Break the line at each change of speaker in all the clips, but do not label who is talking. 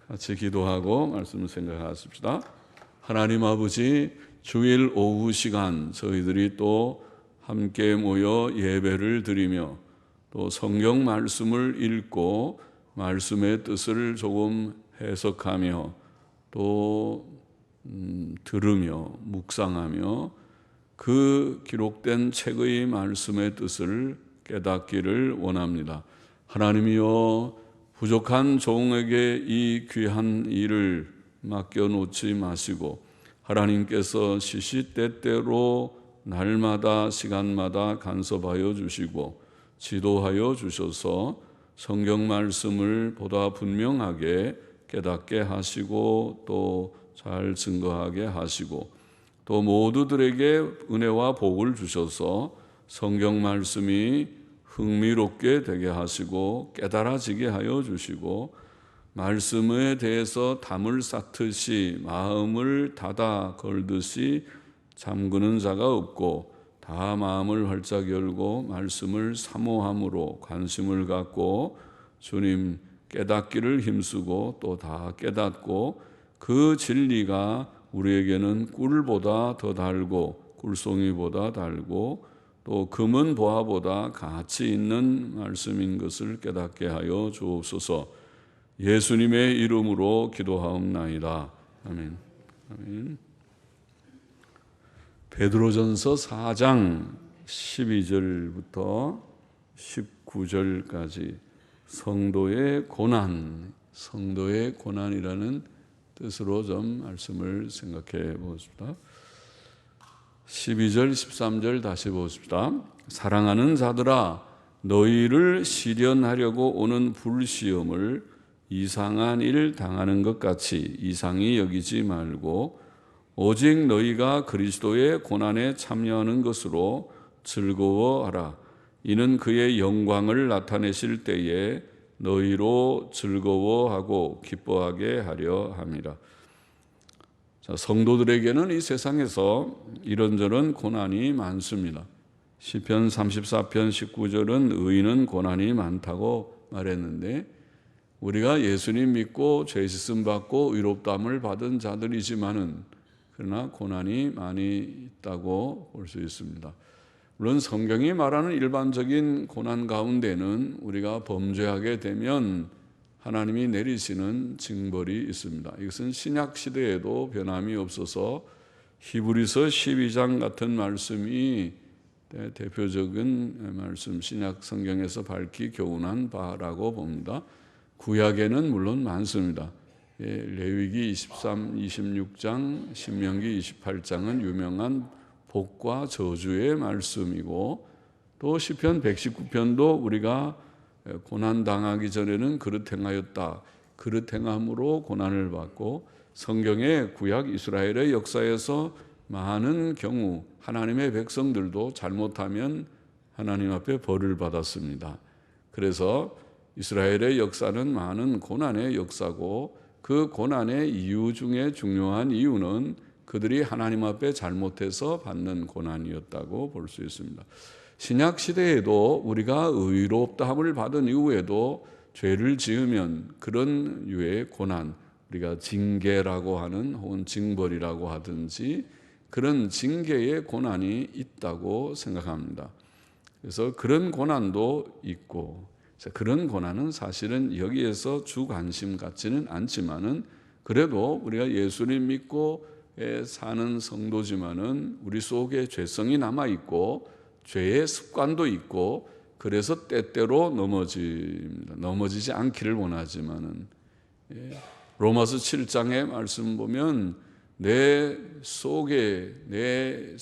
같이 기도하고 말씀을 생각하십시다. 하나님 아버지, 주일 오후 시간 저희들이 또 함께 모여 예배를 드리며 또 성경 말씀을 읽고 말씀의 뜻을 조금 해석하며 또 들으며 묵상하며 그 기록된 책의 말씀의 뜻을 깨닫기를 원합니다. 하나님이여, 부족한 종에게 이 귀한 일을 맡겨놓지 마시고 하나님께서 시시때때로 날마다 시간마다 간섭하여 주시고 지도하여 주셔서 성경 말씀을 보다 분명하게 깨닫게 하시고 또 잘 증거하게 하시고 또 모두들에게 은혜와 복을 주셔서 성경 말씀이 흥미롭게 되게 하시고 깨달아지게 하여 주시고 말씀에 대해서 담을 쌓듯이 마음을 닫아 걸듯이 잠그는 자가 없고 다 마음을 활짝 열고 말씀을 사모함으로 관심을 갖고 주님 깨닫기를 힘쓰고 또 다 깨닫고 그 진리가 우리에게는 꿀보다 더 달고 꿀송이보다 달고 또 금은 보화보다 가치 있는 말씀인 것을 깨닫게 하여 주옵소서. 예수님의 이름으로 기도하옵나이다. 아멘. 아멘. 베드로전서 4장 12절부터 19절까지 성도의 고난이라는 뜻으로 좀 말씀을 생각해 보십시다. 12절, 13절 다시 보십시다. 사랑하는 자들아, 너희를 시련하려고 오는 불시험을 이상한 일 당하는 것 같이 이상히 여기지 말고 오직 너희가 그리스도의 고난에 참여하는 것으로 즐거워하라. 이는 그의 영광을 나타내실 때에 너희로 즐거워하고 기뻐하게 하려 함이라. 자, 성도들에게는 이 세상에서 이런저런 고난이 많습니다. 시편 34편 19절은 의인은 고난이 많다고 말했는데 우리가 예수님 믿고 죄 씻음 받고 의롭다함을 받은 자들이지만은 그러나 고난이 많이 있다고 볼 수 있습니다. 물론 성경이 말하는 일반적인 고난 가운데는 우리가 범죄하게 되면 하나님이 내리시는 징벌이 있습니다. 이것은 신약 시대에도 변함이 없어서 히브리서 12장 같은 말씀이 대표적인 말씀, 신약 성경에서 밝히 교훈한 바라고 봅니다. 구약에는 물론 많습니다. 레위기 23, 26장, 신명기 28장은 유명한 복과 저주의 말씀이고 또 시편 119편도 우리가 고난당하기 전에는 그릇 행하였다. 그릇 행함으로 고난을 받고 성경의 구약 이스라엘의 역사에서 많은 경우 하나님의 백성들도 잘못하면 하나님 앞에 벌을 받았습니다. 그래서 이스라엘의 역사는 많은 고난의 역사고 그 고난의 이유 중에 중요한 이유는 그들이 하나님 앞에 잘못해서 받는 고난이었다고 볼 수 있습니다. 신약 시대에도 우리가 의롭다함을 받은 이후에도 죄를 지으면 그런 유의 고난, 우리가 징계라고 하는 혹은 징벌이라고 하든지 그런 징계의 고난이 있다고 생각합니다. 그래서 그런 고난도 있고 그런 고난은 사실은 여기에서 주 관심 같지는 않지만은 그래도 우리가 예수님 믿고 사는 성도지만은 우리 속에 죄성이 남아 있고 죄의 습관도 있고 그래서 때때로 넘어지지 않기를 원하지만은 로마서 7장의 말씀 보면 내 속에 내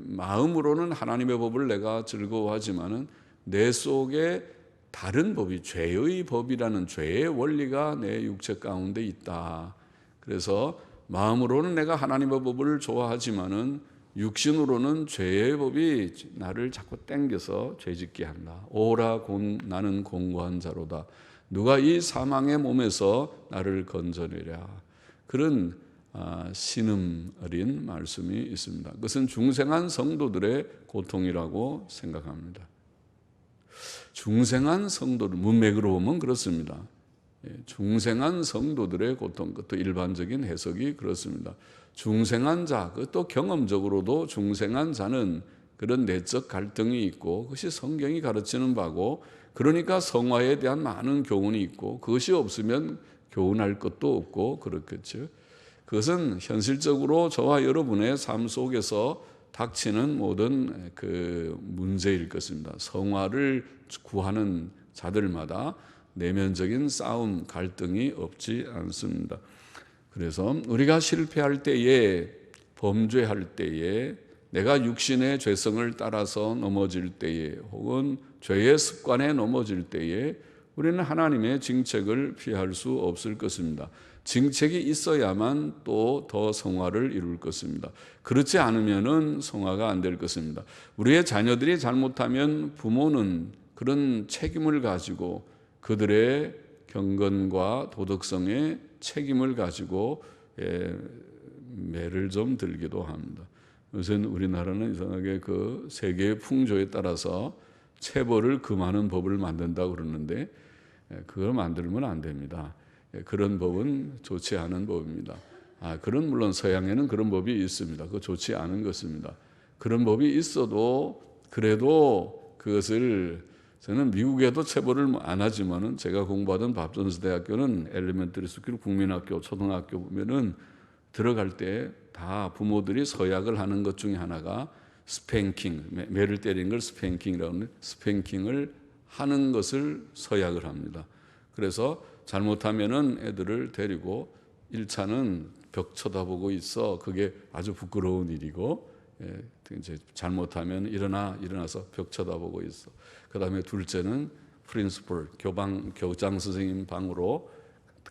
마음으로는 하나님의 법을 내가 즐거워하지만은 내 속에 다른 법이 죄의 법이라는 죄의 원리가 내 육체 가운데 있다. 그래서 마음으로는 내가 하나님의 법을 좋아하지만은 육신으로는 죄의 법이 나를 자꾸 땡겨서 죄짓게 한다. 오라 나는 공고한 자로다. 누가 이 사망의 몸에서 나를 건져내랴. 그런 신음 어린 말씀이 있습니다. 그것은 중생한 성도들의 고통이라고 생각합니다. 중생한 성도들, 문맥으로 보면 그렇습니다. 중생한 성도들의 고통, 그것도 일반적인 해석이 그렇습니다. 중생한 자, 그것도 경험적으로도 중생한 자는 그런 내적 갈등이 있고 그것이 성경이 가르치는 바고, 그러니까 성화에 대한 많은 교훈이 있고 그것이 없으면 교훈할 것도 없고 그렇겠죠. 그것은 현실적으로 저와 여러분의 삶 속에서 닥치는 모든 그 문제일 것입니다. 성화를 구하는 자들마다 내면적인 싸움, 갈등이 없지 않습니다. 그래서 우리가 실패할 때에, 범죄할 때에, 내가 육신의 죄성을 따라서 넘어질 때에, 혹은 죄의 습관에 넘어질 때에 우리는 하나님의 징책을 피할 수 없을 것입니다. 징책이 있어야만 또 더 성화를 이룰 것입니다. 그렇지 않으면은 성화가 안 될 것입니다. 우리의 자녀들이 잘못하면 부모는 그런 책임을 가지고 그들의 경건과 도덕성의 책임을 가지고 매를 좀 들기도 합니다. 요새 우리나라는 이상하게 그 세계의 풍조에 따라서 체벌을 금하는 법을 만든다고 그러는데 그걸 만들면 안 됩니다. 그런 법은 좋지 않은 법입니다. 그런 물론 서양에는 그런 법이 있습니다. 그거 좋지 않은 것입니다. 그런 법이 있어도 그래도 그것을 저는 미국에도 체벌을 안 하지만은 제가 공부하던 밥존스 대학교는 엘리멘터리 스쿨 국민학교 초등학교 보면은 들어갈 때 다 부모들이 서약을 하는 것 중에 하나가 스팽킹, 매를 때리는 걸 스팽킹이라고 하는데 스팽킹을 하는 것을 서약을 합니다. 그래서 잘못하면은 애들을 데리고 1차는 벽 쳐다보고 있어. 그게 아주 부끄러운 일이고, 이제 잘못하면 일어나서 벽 쳐다보고 있어. 그 다음에 둘째는 프린시플, 교장 선생님 방으로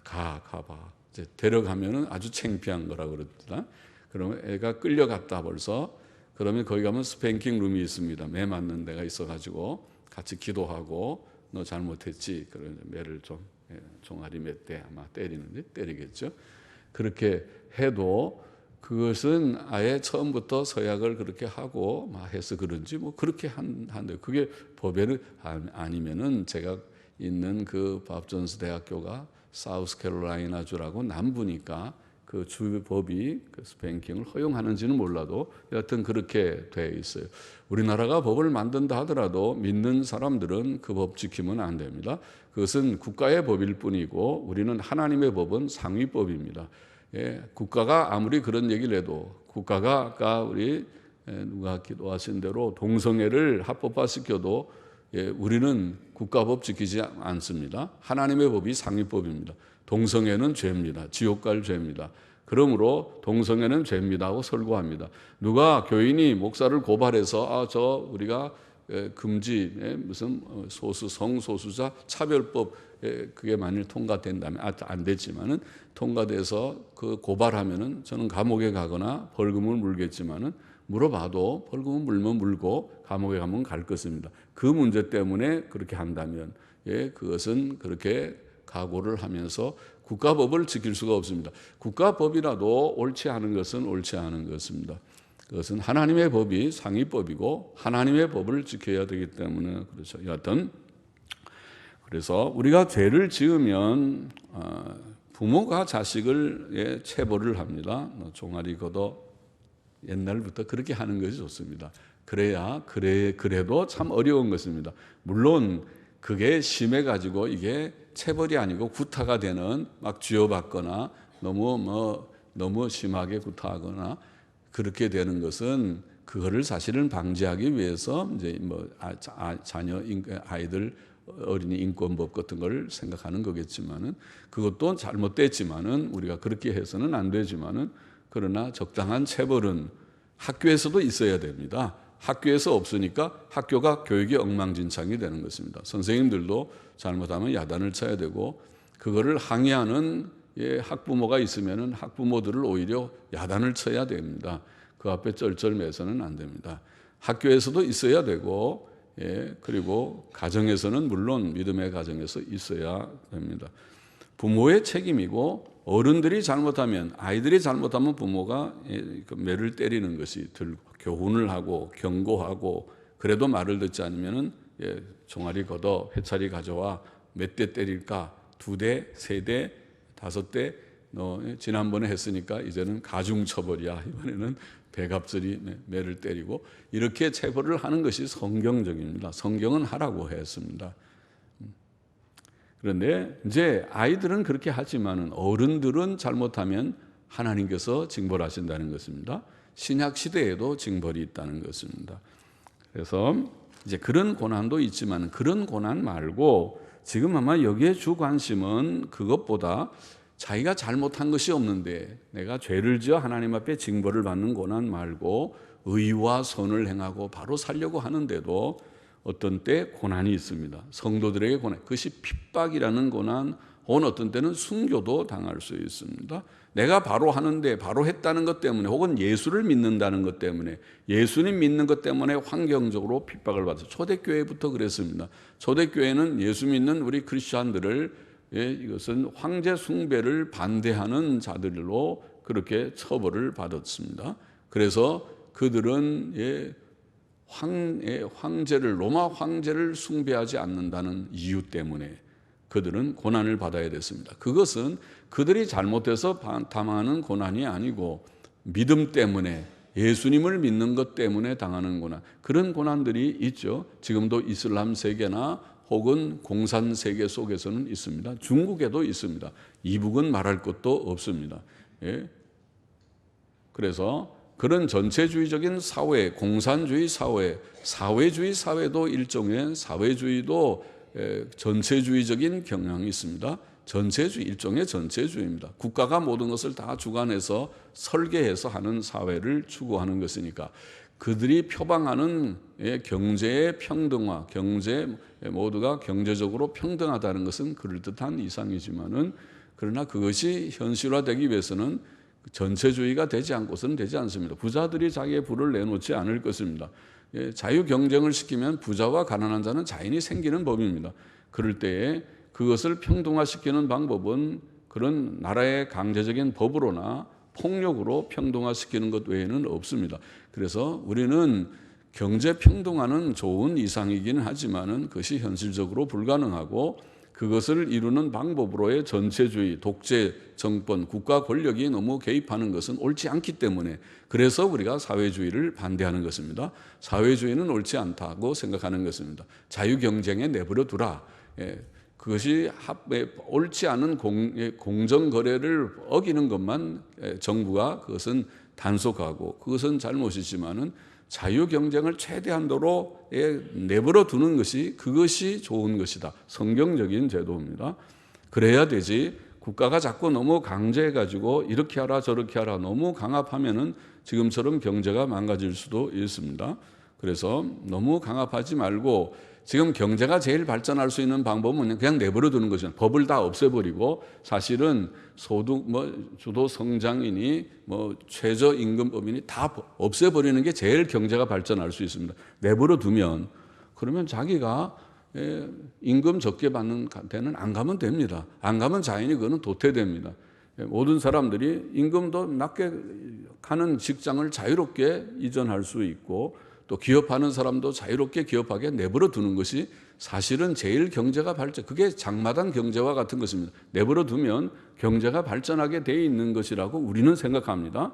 가봐. 이제 데려가면은 아주 창피한 거라 그러더라. 그러면 애가 끌려갔다 벌써. 그러면 거기 가면 스팽킹 룸이 있습니다. 매 맞는 데가 있어가지고 같이 기도하고 너 잘못했지. 그러면 매를 좀 종아리 몇 대 아마 때리겠죠. 그렇게 해도 그것은 아예 처음부터 서약을 그렇게 하고 막 해서 그런지 뭐 그렇게 한데 그게 법에는 아니면은 제가 있는 그 밥존스 대학교가 사우스캐롤라이나주라고 남부니까 그 주 법이 그 스팽킹을 허용하는지는 몰라도 여하튼 그렇게 돼 있어요. 우리나라가 법을 만든다 하더라도 믿는 사람들은 그 법 지키면 안 됩니다. 그것은 국가의 법일 뿐이고 우리는 하나님의 법은 상위법입니다. 국가가 아무리 그런 얘기를 해도 국가가 아까 우리 누가 기도하신 대로 동성애를 합법화시켜도 우리는 국가법 지키지 않습니다. 하나님의 법이 상위법입니다. 동성애는 죄입니다. 지옥 갈 죄입니다. 그러므로 동성애는 죄입니다 하고 설교합니다. 누가 교인이 목사를 고발해서 우리가 금지 무슨 성소수자 차별법 그게 만일 통과된다면 안 됐지만은 통과돼서 그 고발하면은 저는 감옥에 가거나 벌금을 물겠지만은 물어봐도 벌금을 물면 물고 감옥에 가면 갈 것입니다. 그 문제 때문에 그렇게 한다면 그것은 그렇게 각오를 하면서 국가법을 지킬 수가 없습니다. 국가법이라도 옳지 않은 것은 옳지 않은 것입니다. 그것은 하나님의 법이 상위법이고 하나님의 법을 지켜야 되기 때문에 그렇죠. 여하튼 그래서 우리가 죄를 지으면 부모가 자식을 체벌을 합니다. 종아리 걷어 옛날부터 그렇게 하는 것이 좋습니다. 그래도 참 어려운 것입니다. 물론 그게 심해가지고 이게 체벌이 아니고 구타가 되는 막 쥐어박거나 너무 심하게 구타하거나 그렇게 되는 것은 그거를 사실은 방지하기 위해서 이제 자녀 아이들 어린이 인권법 같은 걸 생각하는 거겠지만은 그것도 잘못됐지만은 우리가 그렇게 해서는 안 되지만은 그러나 적당한 체벌은 학교에서도 있어야 됩니다. 학교에서 없으니까 학교가 교육이 엉망진창이 되는 것입니다. 선생님들도 잘못하면 야단을 쳐야 되고 그거를 항의하는 학부모가 있으면은 학부모들을 오히려 야단을 쳐야 됩니다. 그 앞에 쩔쩔매서는 안 됩니다. 학교에서도 있어야 되고 그리고 가정에서는 물론 믿음의 가정에서 있어야 됩니다. 부모의 책임이고 어른들이 잘못하면 아이들이 잘못하면 부모가 매를 때리는 것이 교훈을 하고 경고하고 그래도 말을 듣지 않으면은 종아리 걷어 회차리 가져와 몇 대 때릴까 2대, 3대, 5대 지난번에 했으니까 이제는 가중처벌이야. 이번에는 배갑절이 매를 때리고 이렇게 체벌을 하는 것이 성경적입니다. 성경은 하라고 했습니다. 그런데 이제 아이들은 그렇게 하지만은 어른들은 잘못하면 하나님께서 징벌하신다는 것입니다. 신약 시대에도 징벌이 있다는 것입니다. 그래서 이제 그런 고난도 있지만 그런 고난 말고 지금 아마 여기에 주 관심은 그것보다 자기가 잘못한 것이 없는데 내가 죄를 지어 하나님 앞에 징벌을 받는 고난 말고 의와 선을 행하고 바로 살려고 하는데도 어떤 때 고난이 있습니다. 성도들에게 고난, 그것이 핍박이라는 고난, 혹은 어떤 때는 순교도 당할 수 있습니다. 내가 바로 하는데 바로 했다는 것 때문에 혹은 예수를 믿는다는 것 때문에 예수님 믿는 것 때문에 환경적으로 핍박을 받았어요. 초대교회부터 그랬습니다. 초대교회는 예수 믿는 우리 크리스찬들을 이것은 황제 숭배를 반대하는 자들로 그렇게 처벌을 받았습니다. 그래서 그들은 황제를 로마 황제를 숭배하지 않는다는 이유 때문에 그들은 고난을 받아야 됐습니다. 그것은 그들이 잘못해서 당하는 고난이 아니고 믿음 때문에 예수님을 믿는 것 때문에 당하는 고난, 그런 고난들이 있죠. 지금도 이슬람 세계나 혹은 공산 세계 속에서는 있습니다. 중국에도 있습니다. 이북은 말할 것도 없습니다. 그래서 그런 전체주의적인 사회, 공산주의 사회, 사회주의 사회도 일종의 사회주의도 전체주의적인 경향이 있습니다. 전체주의, 일종의 전체주의입니다. 국가가 모든 것을 다 주관해서 설계해서 하는 사회를 추구하는 것이니까 그들이 표방하는 경제의 평등화, 경제 모두가 경제적으로 평등하다는 것은 그럴듯한 이상이지만은 그러나 그것이 현실화되기 위해서는 전체주의가 되지 않고서는 되지 않습니다. 부자들이 자기의 부를 내놓지 않을 것입니다. 자유 경쟁을 시키면 부자와 가난한 자는 자연히 생기는 법입니다. 그럴 때에 그것을 평등화시키는 방법은 그런 나라의 강제적인 법으로나 폭력으로 평등화시키는 것 외에는 없습니다. 그래서 우리는 경제 평등화는 좋은 이상이긴 하지만은 그것이 현실적으로 불가능하고 그것을 이루는 방법으로의 전체주의, 독재 정권, 국가 권력이 너무 개입하는 것은 옳지 않기 때문에 그래서 우리가 사회주의를 반대하는 것입니다. 사회주의는 옳지 않다고 생각하는 것입니다. 자유경쟁에 내버려 두라. 그것이 옳지 않은 공정거래를 어기는 것만 정부가 그것은 단속하고 그것은 잘못이지만은 자유경쟁을 최대한도로 내버려 두는 것이 그것이 좋은 것이다. 성경적인 제도입니다. 그래야 되지 국가가 자꾸 너무 강제해가지고 이렇게 하라 저렇게 하라 너무 강압하면은 지금처럼 경제가 망가질 수도 있습니다. 그래서 너무 강압하지 말고 지금 경제가 제일 발전할 수 있는 방법은 그냥 내버려 두는 것이죠. 법을 다 없애버리고 사실은 소득, 주도 성장이니 최저임금법이니 다 없애버리는 게 제일 경제가 발전할 수 있습니다. 내버려 두면 그러면 자기가 임금 적게 받는 데는 안 가면 됩니다. 안 가면 자연히 그거는 도태됩니다. 모든 사람들이 임금도 낮게 가는 직장을 자유롭게 이전할 수 있고 또 기업하는 사람도 자유롭게 기업하게 내버려 두는 것이 사실은 제일 경제가 발전, 그게 장마당 경제와 같은 것입니다. 내버려 두면 경제가 발전하게 돼 있는 것이라고 우리는 생각합니다.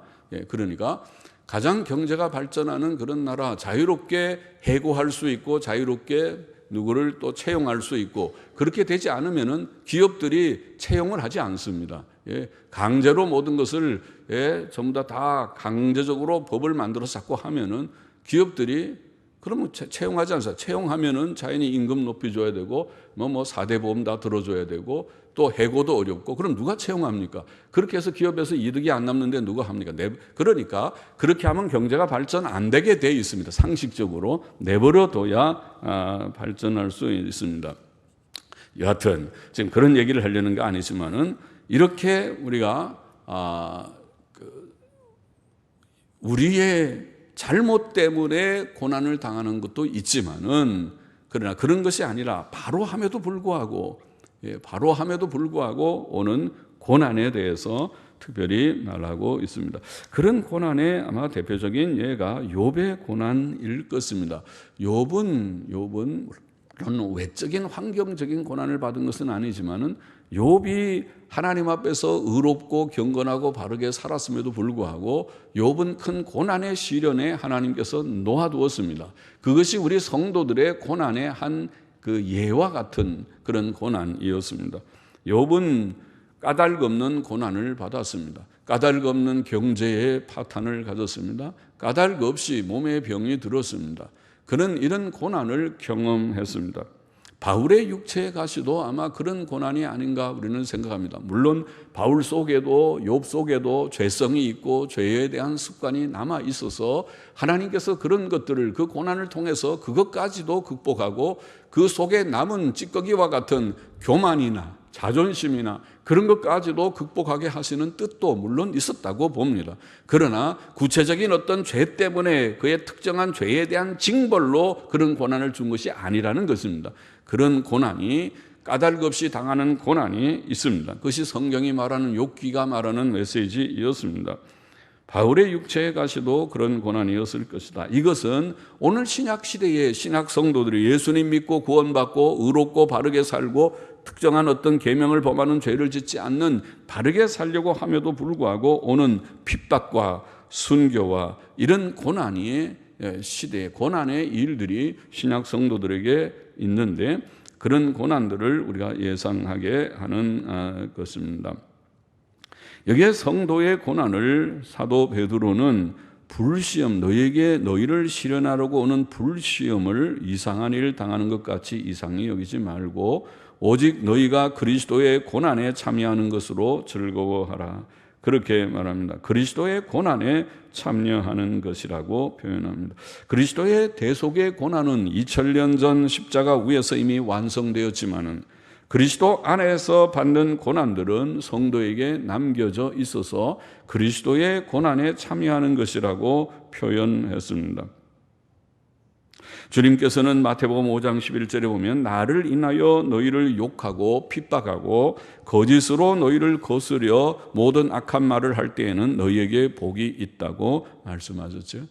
그러니까 가장 경제가 발전하는 그런 나라, 자유롭게 해고할 수 있고 자유롭게 누구를 또 채용할 수 있고 그렇게 되지 않으면은 기업들이 채용을 하지 않습니다. 강제로 모든 것을 전부 다 강제적으로 법을 만들어서 자꾸 하면은 기업들이 그러면 채용하지 않습니다. 채용하면은 자연히 임금 높이 줘야 되고 4대 보험 다 들어줘야 되고 또 해고도 어렵고 그럼 누가 채용합니까? 그렇게 해서 기업에서 이득이 안 남는데 누가 합니까? 그러니까 그렇게 하면 경제가 발전 안 되게 돼 있습니다. 상식적으로 내버려 둬야 발전할 수 있습니다. 여하튼 지금 그런 얘기를 하려는 게 아니지만은 이렇게 우리가 우리의 잘못 때문에 고난을 당하는 것도 있지만은 그러나 그런 것이 아니라 바로 함에도 불구하고 오는 고난에 대해서 특별히 말하고 있습니다. 그런 고난의 아마 대표적인 예가 욥의 고난일 것입니다. 욥은 그런 외적인 환경적인 고난을 받은 것은 아니지만은 욥이 하나님 앞에서 의롭고 경건하고 바르게 살았음에도 불구하고 욥은 큰 고난의 시련에 하나님께서 놓아두었습니다. 그것이 우리 성도들의 고난의 한 그 예와 같은 그런 고난이었습니다. 욥은 까닭 없는 고난을 받았습니다. 까닭 없는 경제의 파탄을 가졌습니다. 까닭 없이 몸에 병이 들었습니다. 그는 이런 고난을 경험했습니다. 바울의 육체의 가시도 아마 그런 고난이 아닌가 우리는 생각합니다. 물론 바울 속에도 욥 속에도 죄성이 있고 죄에 대한 습관이 남아 있어서 하나님께서 그런 것들을 그 고난을 통해서 그것까지도 극복하고 그 속에 남은 찌꺼기와 같은 교만이나 자존심이나 그런 것까지도 극복하게 하시는 뜻도 물론 있었다고 봅니다. 그러나 구체적인 어떤 죄 때문에 그의 특정한 죄에 대한 징벌로 그런 고난을 준 것이 아니라는 것입니다. 그런 고난이 까닭 없이 당하는 고난이 있습니다. 그것이 성경이 말하는 욥기가 말하는 메시지였습니다. 바울의 육체의 가시도 그런 고난이었을 것이다. 이것은 오늘 신약 시대의 신약 성도들이 예수님 믿고 구원받고 의롭고 바르게 살고 특정한 어떤 계명을 범하는 죄를 짓지 않는 바르게 살려고 함에도 불구하고 오는 핍박과 순교와 이런 고난의 시대의 고난의 일들이 신약 성도들에게 있는데 그런 고난들을 우리가 예상하게 하는 것입니다. 여기에 성도의 고난을 사도 베드로는 불시험, 너희를 시련하려고 오는 불시험을 이상한 일을 당하는 것 같이 이상히 여기지 말고 오직 너희가 그리스도의 고난에 참여하는 것으로 즐거워하라. 그렇게 말합니다. 그리스도의 고난에 참여하는 것이라고 표현합니다. 그리스도의 대속의 고난은 2000년 전 십자가 위에서 이미 완성되었지만은 그리스도 안에서 받는 고난들은 성도에게 남겨져 있어서 그리스도의 고난에 참여하는 것이라고 표현했습니다. 주님께서는 마태복음 5장 11절에 보면 나를 인하여 너희를 욕하고 핍박하고 거짓으로 너희를 거스려 모든 악한 말을 할 때에는 너희에게 복이 있다고 말씀하셨죠.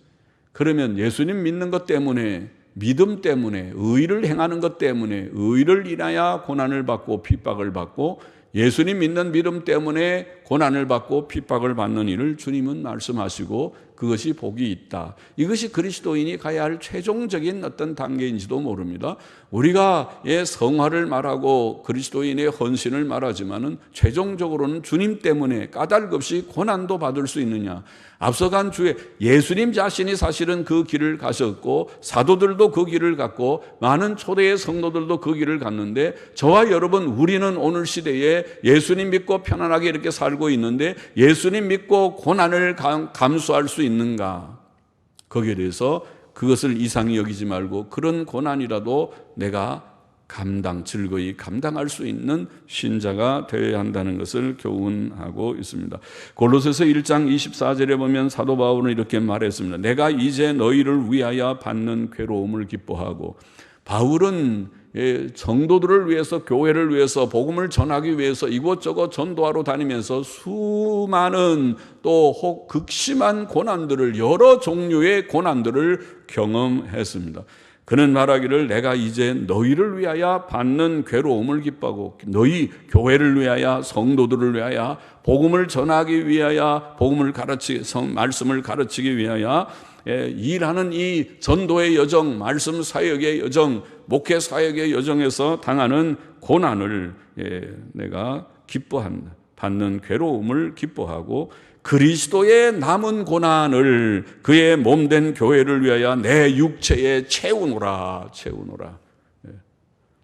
그러면 예수님 믿는 것 때문에 믿음 때문에 의를 행하는 것 때문에 의를 인하여 고난을 받고 핍박을 받고 예수님 믿는 믿음 때문에 고난을 받고 핍박을 받는 일을 주님은 말씀하시고 그것이 복이 있다. 이것이 그리스도인이 가야 할 최종적인 어떤 단계인지도 모릅니다. 우리가 성화를 말하고 그리스도인의 헌신을 말하지만은 최종적으로는 주님 때문에 까닭 없이 고난도 받을 수 있느냐. 앞서간 주에 예수님 자신이 사실은 그 길을 가셨고 사도들도 그 길을 갔고 많은 초대의 성도들도 그 길을 갔는데 저와 여러분 우리는 오늘 시대에 예수님 믿고 편안하게 이렇게 살고 있는데 예수님 믿고 고난을 감수할 수 있는가? 거기에 대해서 그것을 이상히 여기지 말고 그런 고난이라도 내가 즐거이 감당할 수 있는 신자가 되어야 한다는 것을 교훈하고 있습니다. 골로새서 1장 24절에 보면 사도 바울은 이렇게 말했습니다. 내가 이제 너희를 위하여 받는 괴로움을 기뻐하고 바울은 성도들을 위해서 교회를 위해서 복음을 전하기 위해서 이곳저곳 전도하러 다니면서 수많은 또 혹 극심한 고난들을 여러 종류의 고난들을 경험했습니다. 그는 말하기를 내가 이제 너희를 위하여 받는 괴로움을 기뻐하고 너희 교회를 위하여 성도들을 위하여 복음을 전하기 위하여 말씀을 가르치기 위하여 일하는 이 전도의 여정, 말씀 사역의 여정, 목회 사역의 여정에서 당하는 고난을 내가 받는 괴로움을 기뻐하고 그리스도의 남은 고난을 그의 몸된 교회를 위하여 내 육체에 채우노라.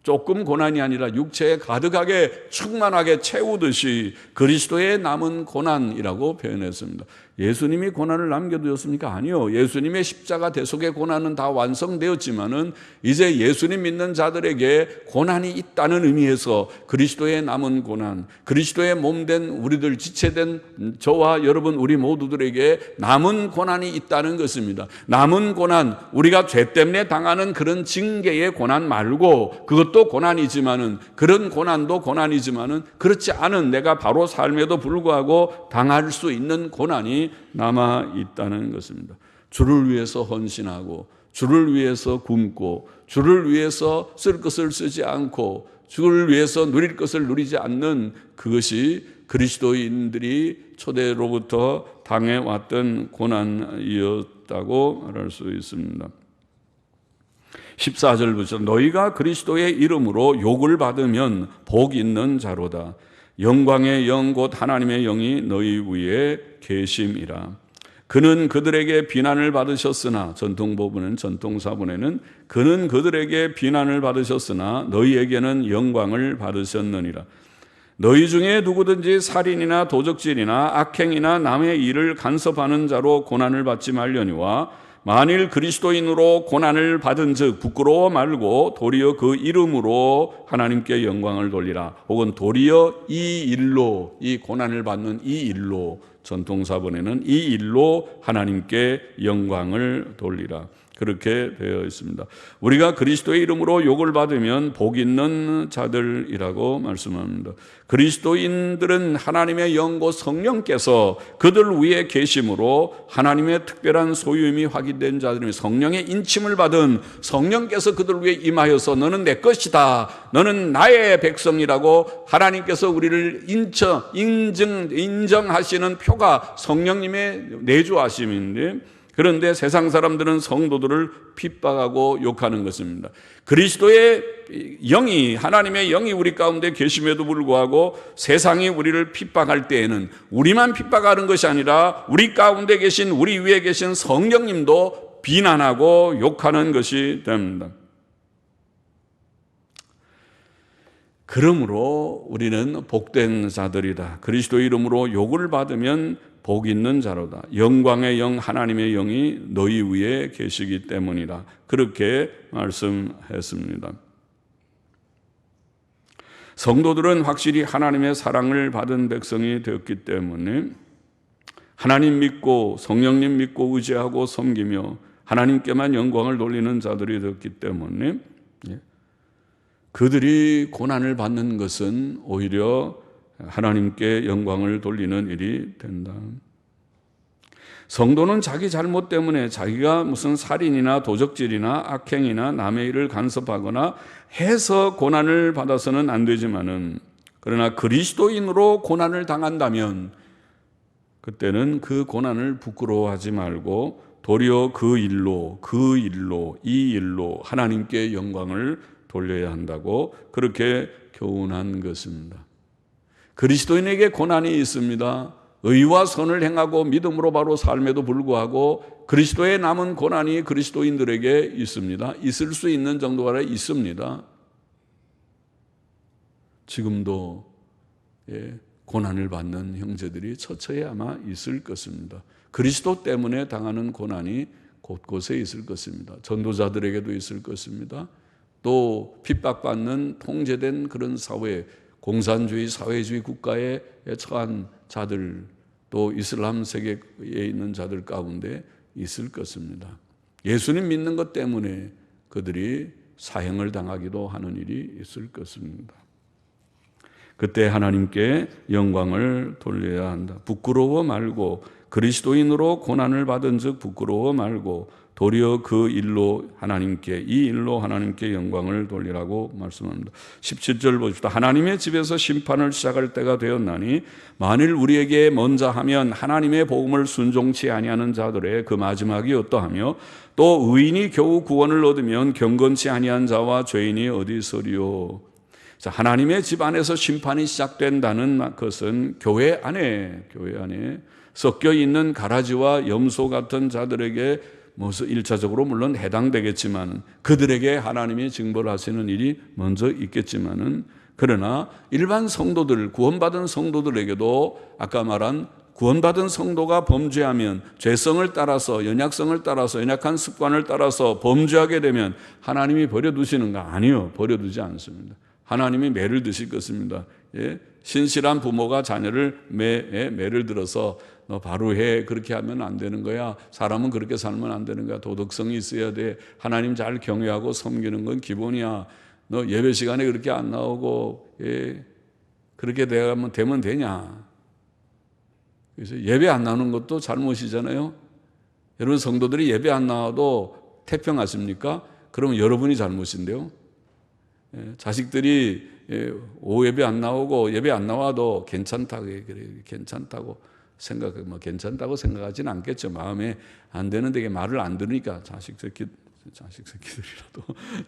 조금 고난이 아니라 육체에 가득하게 충만하게 채우듯이 그리스도의 남은 고난이라고 표현했습니다. 예수님이 고난을 남겨두었습니까? 아니요. 예수님의 십자가 대속의 고난은 다 완성되었지만은 이제 예수님 믿는 자들에게 고난이 있다는 의미에서 그리스도의 남은 고난, 그리스도의 몸된 우리들 지체된 저와 여러분 우리 모두들에게 남은 고난이 있다는 것입니다. 남은 고난, 우리가 죄 때문에 당하는 그런 징계의 고난 말고 그것도 고난이지만은 그런 고난도 고난이지만은 그렇지 않은 내가 바로 삶에도 불구하고 당할 수 있는 고난이 남아 있다는 것입니다. 주를 위해서 헌신하고 주를 위해서 굶고 주를 위해서 쓸 것을 쓰지 않고 주를 위해서 누릴 것을 누리지 않는 그것이 그리스도인들이 초대로부터 당해왔던 고난이었다고 말할 수 있습니다. 14절부터 너희가 그리스도의 이름으로 욕을 받으면 복 있는 자로다. 영광의 영 곧 하나님의 영이 너희 위에 계심이라. 그는 그들에게 비난을 받으셨으나 전통사본에는 그는 그들에게 비난을 받으셨으나 너희에게는 영광을 받으셨느니라. 너희 중에 누구든지 살인이나 도적질이나 악행이나 남의 일을 간섭하는 자로 고난을 받지 말려니와 만일 그리스도인으로 고난을 받은 즉 부끄러워 말고 도리어 그 이름으로 하나님께 영광을 돌리라. 혹은 도리어 이 일로, 이 고난을 받는 이 일로, 전통사본에는 이 일로 하나님께 영광을 돌리라. 그렇게 되어 있습니다. 우리가 그리스도의 이름으로 욕을 받으면 복 있는 자들이라고 말씀합니다. 그리스도인들은 하나님의 영 곧 성령께서 그들 위에 계심으로 하나님의 특별한 소유임이 확인된 자들이며 성령의 인침을 받은 성령께서 그들 위에 임하여서 너는 내 것이다, 너는 나의 백성이라고 하나님께서 우리를 인정하시는 표가 성령님의 내주하심인데, 그런데 세상 사람들은 성도들을 핍박하고 욕하는 것입니다. 그리스도의 영이, 하나님의 영이 우리 가운데 계심에도 불구하고 세상이 우리를 핍박할 때에는 우리만 핍박하는 것이 아니라 우리 가운데 계신, 우리 위에 계신 성령님도 비난하고 욕하는 것이 됩니다. 그러므로 우리는 복된 자들이다. 그리스도의 이름으로 욕을 받으면 복 있는 자로다. 영광의 영 하나님의 영이 너희 위에 계시기 때문이라. 그렇게 말씀했습니다. 성도들은 확실히 하나님의 사랑을 받은 백성이 되었기 때문에 하나님 믿고 성령님 믿고 의지하고 섬기며 하나님께만 영광을 돌리는 자들이 되었기 때문에 그들이 고난을 받는 것은 오히려 하나님께 영광을 돌리는 일이 된다. 성도는 자기 잘못 때문에 자기가 무슨 살인이나 도적질이나 악행이나 남의 일을 간섭하거나 해서 고난을 받아서는 안 되지만은, 그러나 그리스도인으로 고난을 당한다면 그때는 그 고난을 부끄러워하지 말고 도리어 그 일로 이 일로 하나님께 영광을 돌려야 한다고 그렇게 교훈한 것입니다. 그리스도인에게 고난이 있습니다. 의와 선을 행하고 믿음으로 바로 삶에도 불구하고 그리스도의 남은 고난이 그리스도인들에게 있습니다. 있을 수 있는 정도가 있습니다. 지금도 고난을 받는 형제들이 처처에 아마 있을 것입니다. 그리스도 때문에 당하는 고난이 곳곳에 있을 것입니다. 전도자들에게도 있을 것입니다. 또 핍박받는 통제된 그런 사회, 공산주의, 사회주의 국가에 처한 자들, 또 이슬람 세계에 있는 자들 가운데 있을 것입니다. 예수님 믿는 것 때문에 그들이 사형을 당하기도 하는 일이 있을 것입니다. 그때 하나님께 영광을 돌려야 한다. 부끄러워 말고, 그리스도인으로 고난을 받은 즉 부끄러워 말고 도리어 그 일로 하나님께, 이 일로 하나님께 영광을 돌리라고 말씀합니다. 17절 보십시다. 하나님의 집에서 심판을 시작할 때가 되었나니 만일 우리에게 먼저 하면 하나님의 복음을 순종치 아니하는 자들의 그 마지막이 어떠하며 또 의인이 겨우 구원을 얻으면 경건치 아니한 자와 죄인이 어디 있으리요. 자, 하나님의 집 안에서 심판이 시작된다는 것은 교회 안에 섞여 있는 가라지와 염소 같은 자들에게 1차적으로 물론 해당되겠지만 그들에게 하나님이 징벌하시는 일이 먼저 있겠지만은, 그러나 일반 성도들, 구원받은 성도들에게도 아까 말한 구원받은 성도가 범죄하면 죄성을 따라서, 연약성을 따라서, 연약한 습관을 따라서 범죄하게 되면 하나님이 버려두시는가? 아니요, 버려두지 않습니다. 하나님이 매를 드실 것입니다. 신실한 부모가 자녀를 매를 들어서 너 바로 해, 그렇게 하면 안 되는 거야, 사람은 그렇게 살면 안 되는 거야, 도덕성이 있어야 돼, 하나님 잘 경외하고 섬기는 건 기본이야, 너 예배 시간에 그렇게 안 나오고 그렇게 되면 되냐. 그래서 예배 안 나오는 것도 잘못이잖아요. 여러분 성도들이 예배 안 나와도 태평하십니까? 그러면 여러분이 잘못인데요. 자식들이 오후 예배 안 나오고 예배 안 나와도 괜찮다고 괜찮다고 괜찮다고 생각하지는 않겠죠. 마음에 안 되는 데게 말을 안 들으니까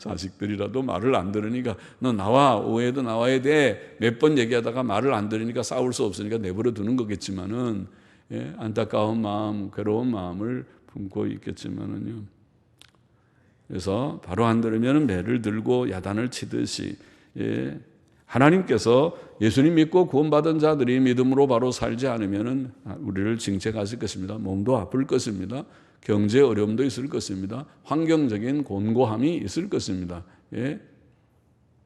자식들이라도 말을 안 들으니까 너 나와, 오후에도 나와야 돼. 몇 번 얘기하다가 말을 안 들으니까 싸울 수 없으니까 내버려 두는 거겠지만은 안타까운 마음, 괴로운 마음을 품고 있겠지만은요. 그래서 바로 안 들으면 매를 들고 야단을 치듯이 하나님께서 예수님 믿고 구원받은 자들이 믿음으로 바로 살지 않으면 우리를 징책하실 것입니다. 몸도 아플 것입니다. 경제 어려움도 있을 것입니다. 환경적인 곤고함이 있을 것입니다.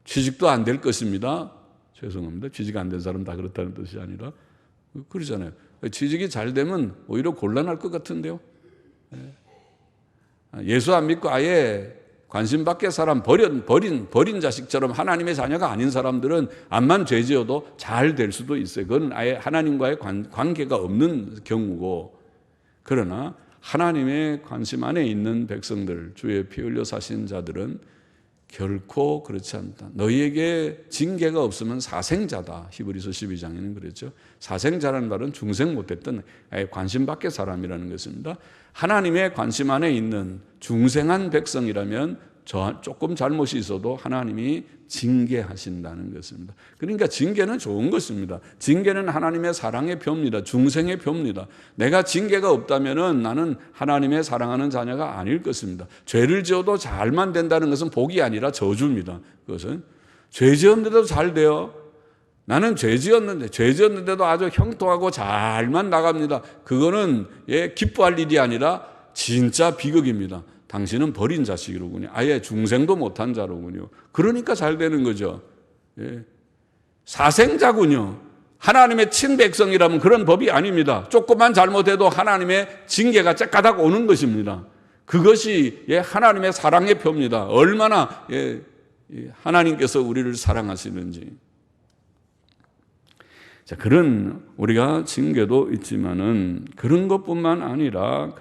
취직도 안 될 것입니다. 죄송합니다. 취직 안 된 사람 다 그렇다는 뜻이 아니라 그러잖아요. 취직이 잘 되면 오히려 곤란할 것 같은데요. 예수 안 믿고 아예 관심 밖의 사람, 버린 자식처럼 하나님의 자녀가 아닌 사람들은 암만 죄 지어도 잘 될 수도 있어요. 그건 아예 하나님과의 관계가 없는 경우고, 그러나 하나님의 관심 안에 있는 백성들, 주의 피 흘려 사신 자들은 결코 그렇지 않다. 너희에게 징계가 없으면 사생자다. 히브리서 12장에는 그랬죠. 사생자라는 말은 중생 못했던 아예 관심 밖의 사람이라는 것입니다. 하나님의 관심 안에 있는 중생한 백성이라면 조금 잘못이 있어도 하나님이 징계하신다는 것입니다. 그러니까 징계는 좋은 것입니다. 징계는 하나님의 사랑의 표입니다. 중생의 표입니다. 내가 징계가 없다면 나는 하나님의 사랑하는 자녀가 아닐 것입니다. 죄를 지어도 잘만 된다는 것은 복이 아니라 저주입니다. 그것은 죄 지었는데도 잘 돼요. 나는 죄 지었는데도 아주 형통하고 잘만 나갑니다. 그거는 기뻐할 일이 아니라 진짜 비극입니다. 당신은 버린 자식이로군요. 아예 중생도 못한 자로군요. 그러니까 잘 되는 거죠. 사생자군요. 하나님의 친백성이라면 그런 법이 아닙니다. 조금만 잘못해도 하나님의 징계가 째까닥 오는 것입니다. 그것이 하나님의 사랑의 표입니다. 얼마나 하나님께서 우리를 사랑하시는지. 자, 그런 우리가 징계도 있지만은 그런 것뿐만 아니라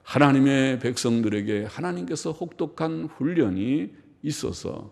하나님의 백성들에게 하나님께서 혹독한 훈련이 있어서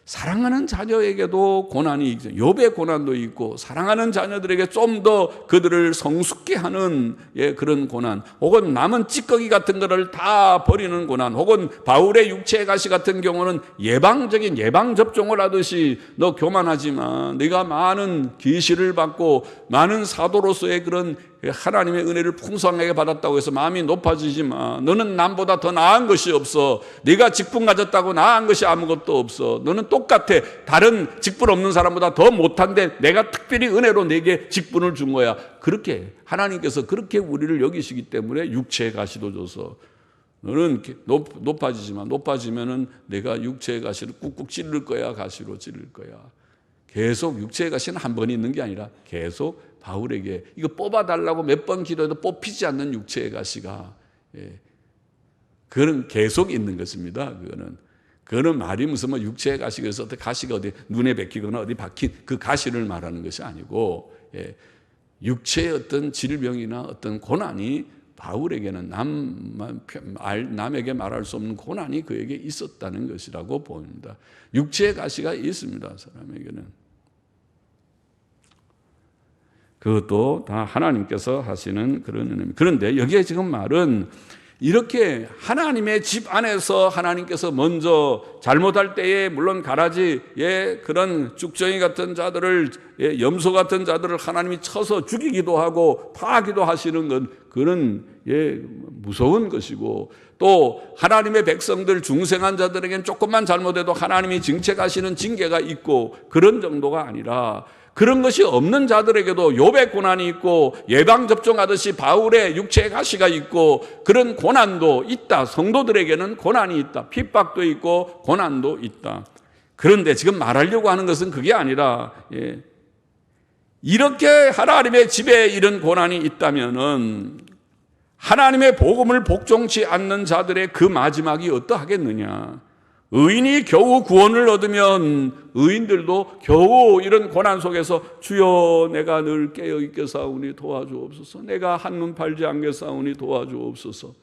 사랑하는 자녀에게도 고난이 있죠. 욥의 고난도 있고 사랑하는 자녀들에게 좀 더 그들을 성숙케 하는 그런 고난, 혹은 남은 찌꺼기 같은 것을 다 버리는 고난, 혹은 바울의 육체의 가시 같은 경우는 예방적인 예방접종을 하듯이 너 교만하지 마. 네가 많은 계시를 받고 많은 사도로서의 그런 하나님의 은혜를 풍성하게 받았다고 해서 마음이 높아지지 마. 너는 남보다 더 나은 것이 없어. 네가 직분 가졌다고 나은 것이 아무것도 없어. 너는 똑같아. 다른 직분 없는 사람보다 더 못한데 내가 특별히 은혜로 내게 직분을 준 거야. 그렇게 하나님께서 그렇게 우리를 여기시기 때문에 육체의 가시도 줘서 너는 높아지지만 높아지면은 내가 육체의 가시를 꾹꾹 찌를 거야. 가시로 찌를 거야. 계속 육체의 가시는 한 번 있는 게 아니라 계속 바울에게 이거 뽑아달라고 몇 번 기도해도 뽑히지 않는 육체의 가시가 그건 계속 있는 것입니다. 그거는 말이 무슨 뭐 육체의 가시, 그래서 가시가 어디 눈에 박히거나 어디 박힌 그 가시를 말하는 것이 아니고 육체의 어떤 질병이나 어떤 고난이 바울에게는 남에게 말할 수 없는 고난이 그에게 있었다는 것이라고 봅니다. 육체의 가시가 있습니다. 사람에게는. 그것도 다 하나님께서 하시는 그런 은혜입니다. 그런데 여기에 지금 말은 이렇게 하나님의 집 안에서 하나님께서 먼저 잘못할 때에 물론 가라지의 그런 쭉정이 같은 자들을, 염소 같은 자들을 하나님이 쳐서 죽이기도 하고 파하기도 하시는 건 그런 무서운 것이고, 또 하나님의 백성들 중생한 자들에게는 조금만 잘못해도 하나님이 징책하시는 징계가 있고, 그런 정도가 아니라 그런 것이 없는 자들에게도 욥의 고난이 있고 예방접종하듯이 바울의 육체의 가시가 있고 그런 고난도 있다. 성도들에게는 고난이 있다. 핍박도 있고 고난도 있다. 그런데 지금 말하려고 하는 것은 그게 아니라 이렇게 하나님의 집에 이런 고난이 있다면은 하나님의 복음을 복종치 않는 자들의 그 마지막이 어떠하겠느냐. 의인이 겨우 구원을 얻으면 의인들도 겨우 이런 고난 속에서 주여 내가 늘 깨어있게 사오니 도와주옵소서, 내가 한눈 팔지 않게 사오니 도와주옵소서,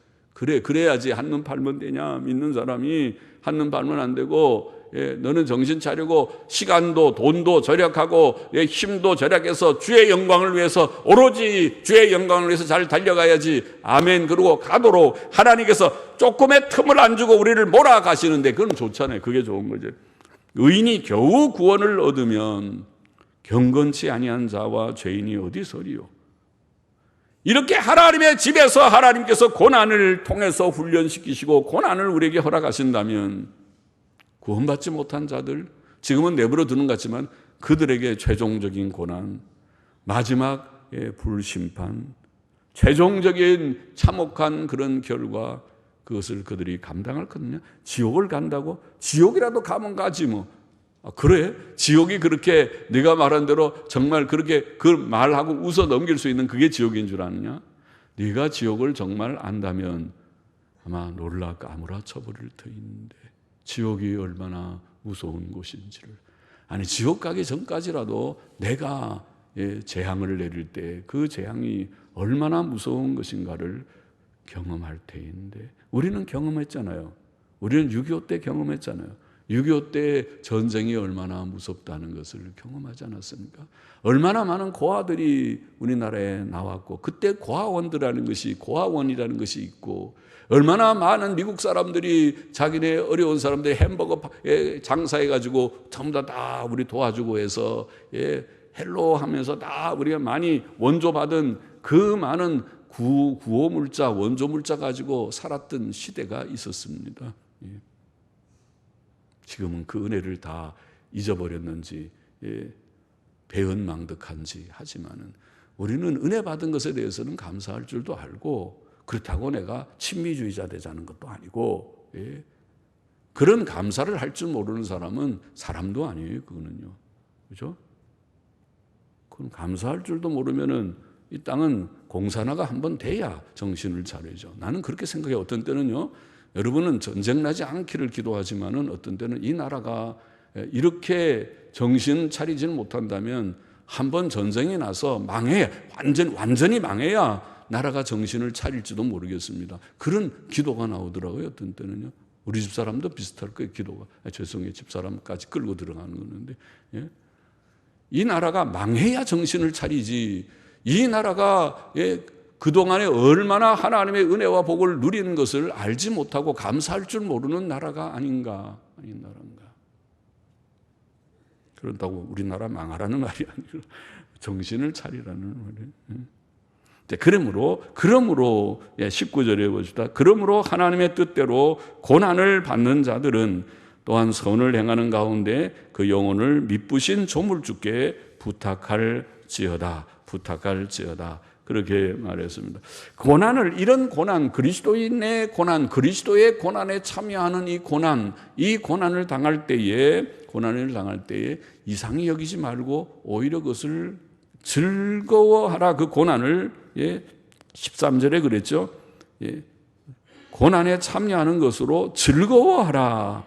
그래야지 한눈 팔면 되냐? 믿는 사람이 한눈 팔면 안 되고, 너는 정신 차리고 시간도 돈도 절약하고 힘도 절약해서 주의 영광을 위해서, 오로지 주의 영광을 위해서 잘 달려가야지. 아멘. 그러고 가도록 하나님께서 조금의 틈을 안 주고 우리를 몰아가시는데 그건 좋잖아요. 그게 좋은 거죠. 의인이 겨우 구원을 얻으면 경건치 아니한 자와 죄인이 어디 서리요? 이렇게 하나님의 집에서 하나님께서 고난을 통해서 훈련시키시고 고난을 우리에게 허락하신다면 구원받지 못한 자들, 지금은 내버려 두는 것 같지만 그들에게 최종적인 고난, 마지막의 불심판, 최종적인 참혹한 그런 결과, 그것을 그들이 감당할 거든요. 지옥을 간다고? 지옥이라도 가면 가지 뭐. 그래? 지옥이 그렇게 네가 말한 대로 정말 그렇게 그 말하고 웃어 넘길 수 있는 그게 지옥인 줄 아느냐? 네가 지옥을 정말 안다면 아마 놀라 까무라 쳐버릴 터인데 지옥이 얼마나 무서운 곳인지를. 아니, 지옥 가기 전까지라도 내가 재앙을 내릴 때 그 재앙이 얼마나 무서운 것인가를 경험할 테인데 우리는 경험했잖아요. 우리는 6.25 때 경험했잖아요. 6.25 때 전쟁이 얼마나 무섭다는 것을 경험하지 않았습니까? 얼마나 많은 고아들이 우리나라에 나왔고, 그때 고아원이라는 것이 있고, 얼마나 많은 미국 사람들이 자기네 어려운 사람들이 햄버거 장사해가지고 전부 다 우리 도와주고 해서 헬로 하면서 다 우리가 많이 원조받은 그 많은 구호물자, 원조물자 가지고 살았던 시대가 있었습니다. 지금은 그 은혜를 다 잊어버렸는지 배은망덕한지 하지만은 우리는 은혜 받은 것에 대해서는 감사할 줄도 알고, 그렇다고 내가 친미주의자 되자는 것도 아니고, 그런 감사를 할 줄 모르는 사람은 사람도 아니에요. 그거는요. 그죠? 그럼 감사할 줄도 모르면은 이 땅은 공산화가 한번 돼야 정신을 차리죠. 나는 그렇게 생각해요. 어떤 때는요, 여러분은 전쟁 나지 않기를 기도하지만은 어떤 때는 이 나라가 이렇게 정신 차리지는 못한다면 한번 전쟁이 나서 완전히 망해야 나라가 정신을 차릴지도 모르겠습니다. 그런 기도가 나오더라고요. 어떤 때는요. 우리 집 사람도 비슷할 거예요. 기도가. 죄송해요. 집 사람까지 끌고 들어가는 거는데. 이 나라가 망해야 정신을 차리지. 이 나라가 그동안에 얼마나 하나님의 은혜와 복을 누리는 것을 알지 못하고 감사할 줄 모르는 나라가 아닌 나라인가. 그런다고 우리나라 망하라는 말이 아니라 정신을 차리라는 말이에요. 그러므로 19절에 보시다. 그러므로 하나님의 뜻대로 고난을 받는 자들은 또한 선을 행하는 가운데 그 영혼을 미쁘신 조물주께 부탁할지어다. 그렇게 말했습니다. 이런 고난, 그리스도인의 고난, 그리스도의 고난에 참여하는 이 고난을 당할 때에 이상히 여기지 말고 오히려 그것을 즐거워하라. 그 고난을 13절에 그랬죠. 고난에 참여하는 것으로 즐거워하라.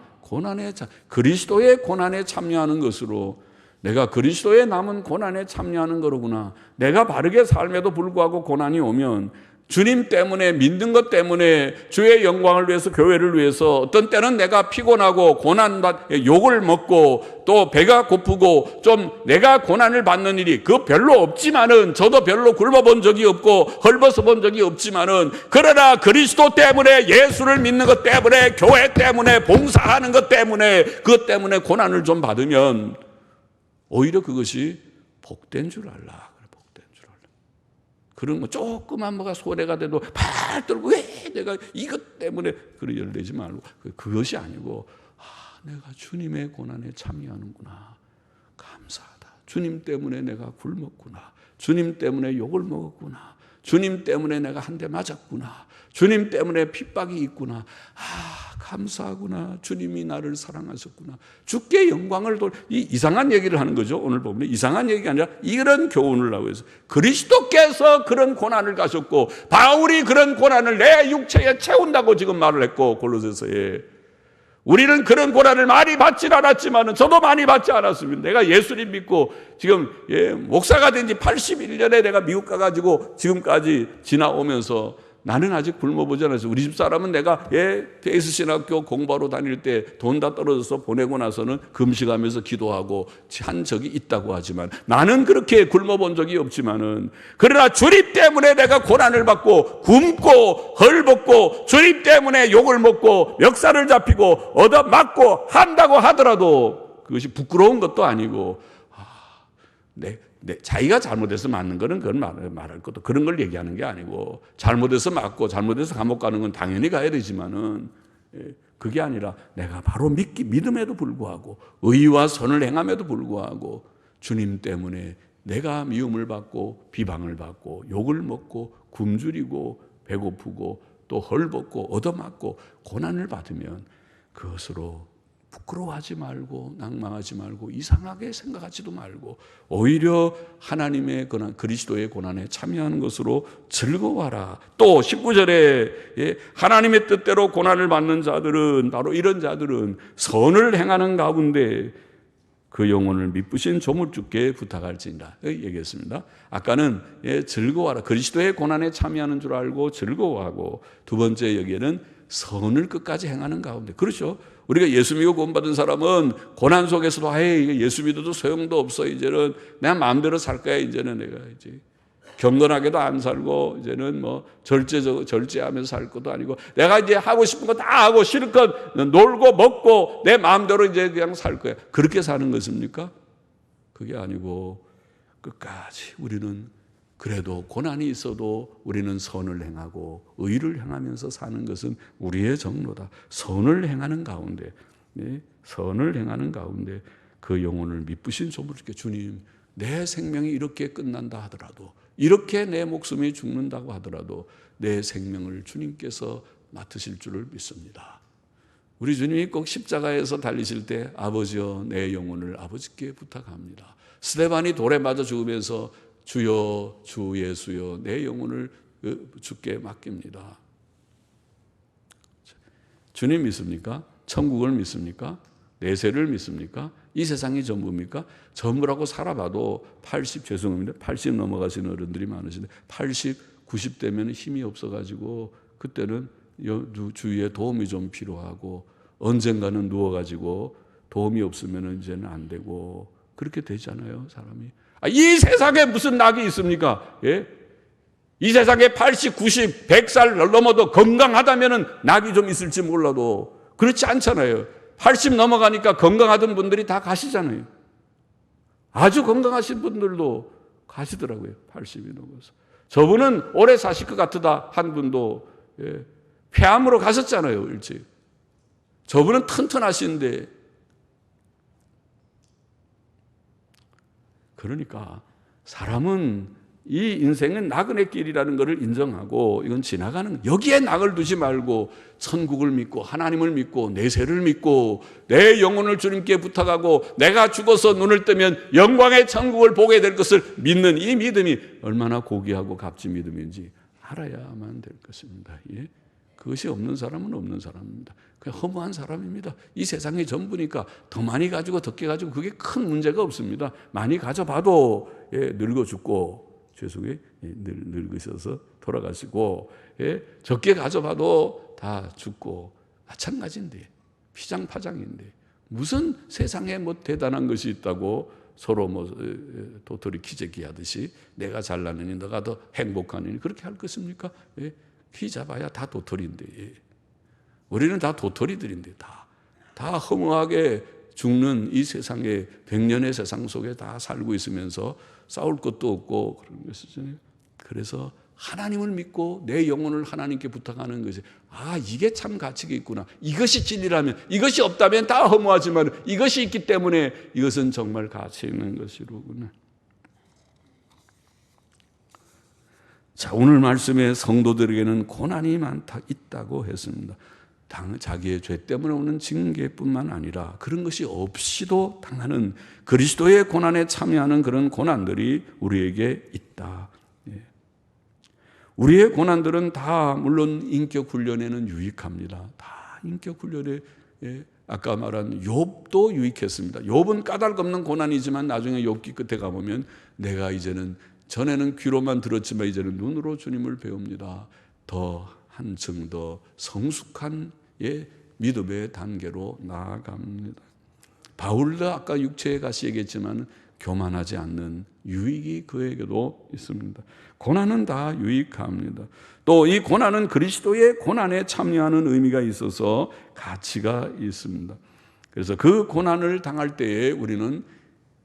그리스도의 고난에 참여하는 것으로, 내가 그리스도의 남은 고난에 참여하는 거로구나. 내가 바르게 삶에도 불구하고 고난이 오면 주님 때문에, 믿는 것 때문에, 주의 영광을 위해서, 교회를 위해서 어떤 때는 내가 피곤하고 욕을 먹고 또 배가 고프고 좀 내가 고난을 받는 일이 별로 없지만은, 저도 별로 굶어본 적이 없고 헐벗어 본 적이 없지만은, 그러나 그리스도 때문에, 예수를 믿는 것 때문에, 교회 때문에, 봉사하는 것 때문에, 그것 때문에 고난을 좀 받으면 오히려 그것이 복된 줄 알라. 그런 거 조그만 뭐가 소래가 돼도 팔 떨고 왜 내가 이것 때문에 그런 열내지 말고, 그것이 아니고 내가 주님의 고난에 참여하는구나. 감사하다. 주님 때문에 내가 굶었구나. 주님 때문에 욕을 먹었구나. 주님 때문에 내가 한 대 맞았구나. 주님 때문에 핍박이 있구나. 감사하구나. 주님이 나를 사랑하셨구나. 주께 영광을 이상한 얘기를 하는 거죠. 오늘 보면 이상한 얘기가 아니라 이런 교훈을 하고 있어요. 그리스도께서 그런 고난을 가셨고, 바울이 그런 고난을 내 육체에 채운다고 지금 말을 했고, 골로새서에 우리는 그런 고난을 많이 받진 않았지만, 저도 많이 받지 않았습니다. 내가 예수님 믿고 지금 목사가 된 지 81년에 내가 미국 가가지고 지금까지 지나오면서 나는 아직 굶어보지 않았어요. 우리 집 사람은 내가 베이스 신학교 공부하러 다닐 때 돈 다 떨어져서 보내고 나서는 금식하면서 기도하고 한 적이 있다고 하지만 나는 그렇게 굶어본 적이 없지만은, 그러나 주님 때문에 내가 고난을 받고 굶고 헐벗고 주님 때문에 욕을 먹고 멱살을 잡히고 얻어맞고 한다고 하더라도 그것이 부끄러운 것도 아니고, 자기가 잘못해서 맞는 거는 그건 말할 것도, 그런 걸 얘기하는 게 아니고, 잘못해서 맞고 잘못해서 감옥 가는 건 당연히 가야 되지만은 그게 아니라 내가 바로 믿음에도 불구하고 의와 선을 행함에도 불구하고 주님 때문에 내가 미움을 받고 비방을 받고 욕을 먹고 굶주리고 배고프고 또 헐벗고 얻어맞고 고난을 받으면 그것으로 부끄러워하지 말고 낭망하지 말고 이상하게 생각하지도 말고 오히려 하나님의 고난, 그리스도의 고난에 참여하는 것으로 즐거워하라. 또 19절에 하나님의 뜻대로 고난을 받는 자들은, 바로 이런 자들은 선을 행하는 가운데 그 영혼을 미쁘신 조물주께 부탁할지니라 얘기했습니다. 아까는 즐거워하라, 그리스도의 고난에 참여하는 줄 알고 즐거워하고, 두 번째 여기에는 선을 끝까지 행하는 가운데. 그렇죠. 우리가 예수 믿고 구원받은 사람은 고난 속에서도 예수 믿어도 소용도 없어, 이제는 내 마음대로 살 거야, 이제는 내가 이제 경건하게도 안 살고 이제는 뭐 절제하면서 살 것도 아니고 내가 이제 하고 싶은 거 다 하고 실컷 놀고 먹고 내 마음대로 이제 그냥 살 거야. 그렇게 사는 것입니까? 그게 아니고 끝까지 우리는 그래도 고난이 있어도 우리는 선을 행하고 의를 행하면서 사는 것은 우리의 정로다. 선을 행하는 가운데, 선을 행하는 가운데 그 영혼을 미쁘신 조물주께, 주님, 내 생명이 이렇게 끝난다 하더라도, 이렇게 내 목숨이 죽는다고 하더라도 내 생명을 주님께서 맡으실 줄을 믿습니다. 우리 주님이 꼭 십자가에서 달리실 때 아버지여 내 영혼을 아버지께 부탁합니다. 스데반이 돌에 맞아 죽으면서 주여 주 예수여 내 영혼을 주께 맡깁니다. 주님 믿습니까? 천국을 믿습니까? 내세를 믿습니까? 이 세상이 전부입니까? 전부라고 살아봐도 80 넘어가시는 어른들이 많으신데 80, 90 되면 힘이 없어가지고 그때는 주위에 도움이 좀 필요하고 언젠가는 누워가지고 도움이 없으면 이제는 안 되고 그렇게 되잖아요, 사람이. 이 세상에 무슨 낙이 있습니까? 이 세상에 80, 90, 100살 넘어도 건강하다면 낙이 좀 있을지 몰라도 그렇지 않잖아요. 80 넘어가니까 건강하던 분들이 다 가시잖아요. 아주 건강하신 분들도 가시더라고요. 80이 넘어서. 저분은 오래 사실 것 같다 한 분도 폐암으로 가셨잖아요, 일찍. 저분은 튼튼하신데. 그러니까 사람은 이 인생은 나그네 길이라는 것을 인정하고 이건 지나가는, 여기에 낙을 두지 말고 천국을 믿고 하나님을 믿고 내세를 믿고 내 영혼을 주님께 부탁하고 내가 죽어서 눈을 뜨면 영광의 천국을 보게 될 것을 믿는 이 믿음이 얼마나 고귀하고 값진 믿음인지 알아야만 될 것입니다. 그것이 없는 사람은 없는 사람입니다. 그냥 허무한 사람입니다. 이 세상이 전부니까 더 많이 가지고 적게 가지고 그게 큰 문제가 없습니다. 많이 가져봐도 늙어 죽고, 죄송해요, 늙으셔서 돌아가시고, 적게 가져봐도 다 죽고 마찬가지인데, 피장파장인데 무슨 세상에 뭐 대단한 것이 있다고 서로 뭐 도토리 키재기 하듯이 내가 잘나느니 너가 더 행복하느니 그렇게 할 것입니까? 키 잡아야 다 도토리인데, 우리는 다 도토리들인데 다 허무하게 죽는 이 세상에 100년의 세상 속에 다 살고 있으면서 싸울 것도 없고 그런 것이잖아요. 그래서 하나님을 믿고 내 영혼을 하나님께 부탁하는 것이, 이게 참 가치가 있구나. 이것이 진리라면, 이것이 없다면 다 허무하지만 이것이 있기 때문에 이것은 정말 가치 있는 것이로구나. 자, 오늘 말씀에 성도들에게는 고난이 있다고 했습니다. 자기의 죄 때문에 오는 징계뿐만 아니라 그런 것이 없이도 당하는 그리스도의 고난에 참여하는 그런 고난들이 우리에게 있다. 우리의 고난들은 다 물론 인격 훈련에는 유익합니다. 다 인격 훈련에, 아까 말한 욥도 유익했습니다. 욥은 까닭없는 고난이지만 나중에 욥기 끝에 가보면 내가 이제는 전에는 귀로만 들었지만 이제는 눈으로 주님을 배웁니다. 더 한층 더 성숙한 믿음의 단계로 나아갑니다. 바울도 아까 육체의 가시 얘기했지만 교만하지 않는 유익이 그에게도 있습니다. 고난은 다 유익합니다. 또 이 고난은 그리스도의 고난에 참여하는 의미가 있어서 가치가 있습니다. 그래서 그 고난을 당할 때에 우리는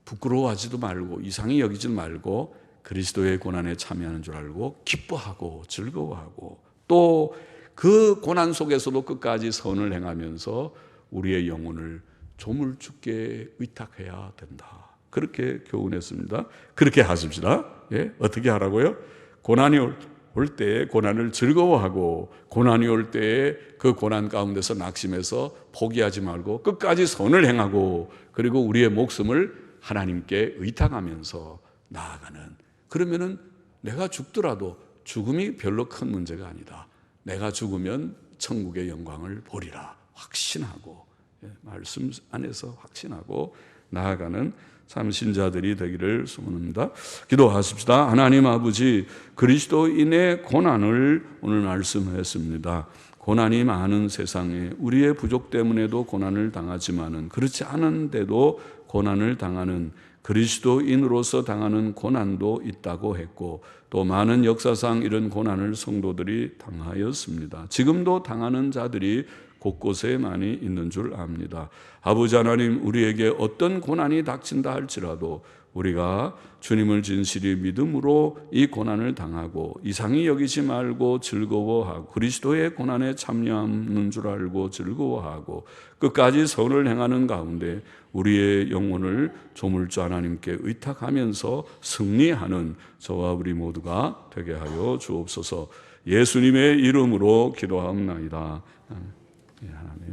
부끄러워하지도 말고 이상히 여기지 말고 그리스도의 고난에 참여하는 줄 알고 기뻐하고 즐거워하고 또 그 고난 속에서도 끝까지 선을 행하면서 우리의 영혼을 조물주께 의탁해야 된다. 그렇게 교훈했습니다. 그렇게 하십시다. 예? 어떻게 하라고요? 고난이 올 때 고난을 즐거워하고 고난이 올 때 그 고난 가운데서 낙심해서 포기하지 말고 끝까지 선을 행하고 그리고 우리의 목숨을 하나님께 의탁하면서 나아가는, 그러면은 내가 죽더라도 죽음이 별로 큰 문제가 아니다. 내가 죽으면 천국의 영광을 보리라 확신하고 말씀 안에서 확신하고 나아가는 참 신자들이 되기를 소원합니다. 기도하십시다. 하나님 아버지, 그리스도인의 고난을 오늘 말씀했습니다. 고난이 많은 세상에 우리의 부족 때문에도 고난을 당하지만은 그렇지 않은데도 고난을 당하는 그리스도인으로서 당하는 고난도 있다고 했고 또 많은 역사상 이런 고난을 성도들이 당하였습니다. 지금도 당하는 자들이 곳곳에 많이 있는 줄 압니다. 아버지 하나님, 우리에게 어떤 고난이 닥친다 할지라도 우리가 주님을 진실히 믿음으로 이 고난을 당하고 이상히 여기지 말고 즐거워하고 그리스도의 고난에 참여하는 줄 알고 즐거워하고 끝까지 선을 행하는 가운데 우리의 영혼을 조물주 하나님께 의탁하면서 승리하는 저와 우리 모두가 되게 하여 주옵소서. 예수님의 이름으로 기도하옵나이다. 하나님.